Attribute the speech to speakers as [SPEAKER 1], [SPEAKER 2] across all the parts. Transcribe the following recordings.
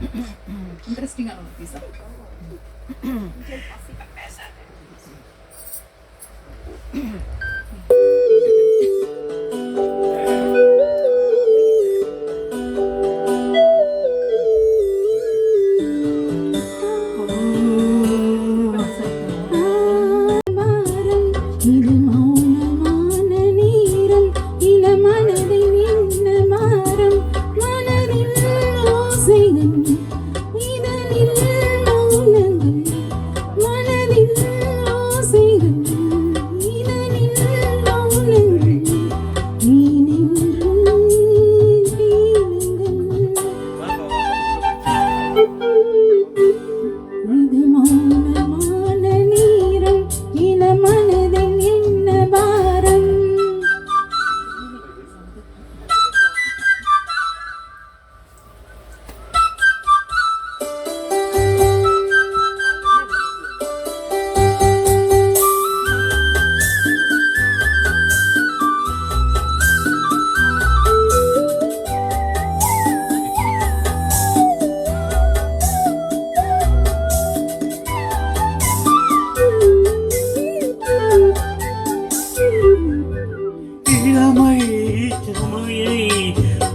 [SPEAKER 1] இன்ட்ரெஸ்டிங்கான ஒரு பீஸா.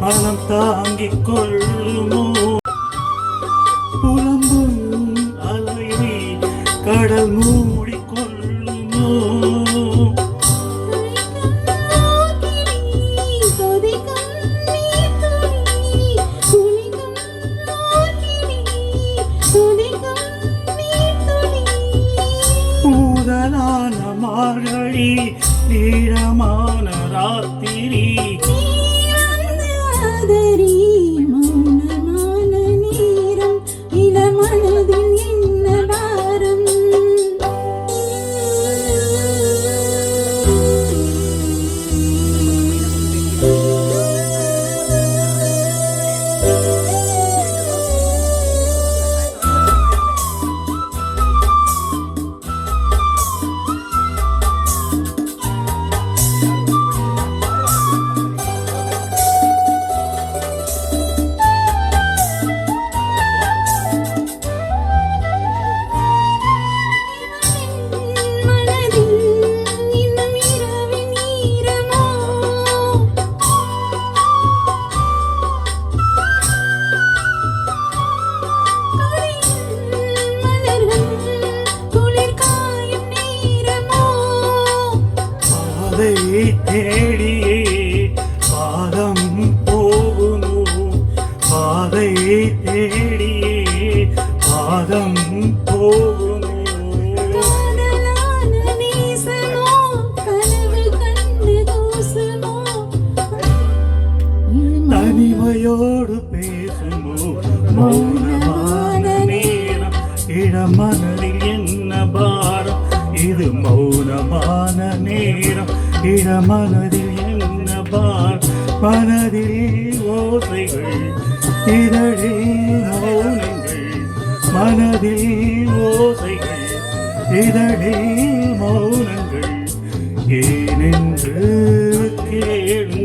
[SPEAKER 2] மனம் தாங்கிக் கொள்ளுமோ புலம்பும் அலையை கடல் மூடிக்கொள்ளுமோ ஊதலான மார்கழி நீளமான ராத்திரி
[SPEAKER 3] மௌனமான நேரம் இளமனதில் என்ன பாரம்
[SPEAKER 2] தேடியே பாதம் போகுமோ பாதை தேடியே பாதம் போகுமோ தனிமையோடு பேசுமோ மௌனமான நேரம் இளமனதில் என்ன பாரம் இது மௌனமான நேரம் இளமனதில் என்ன பார் மனதில் ஓசைகள் இதழில் மௌனங்கள் மனதில் ஓசைகள் இதழில் மௌனங்கள் ஏனென்று கேளுங்கள்.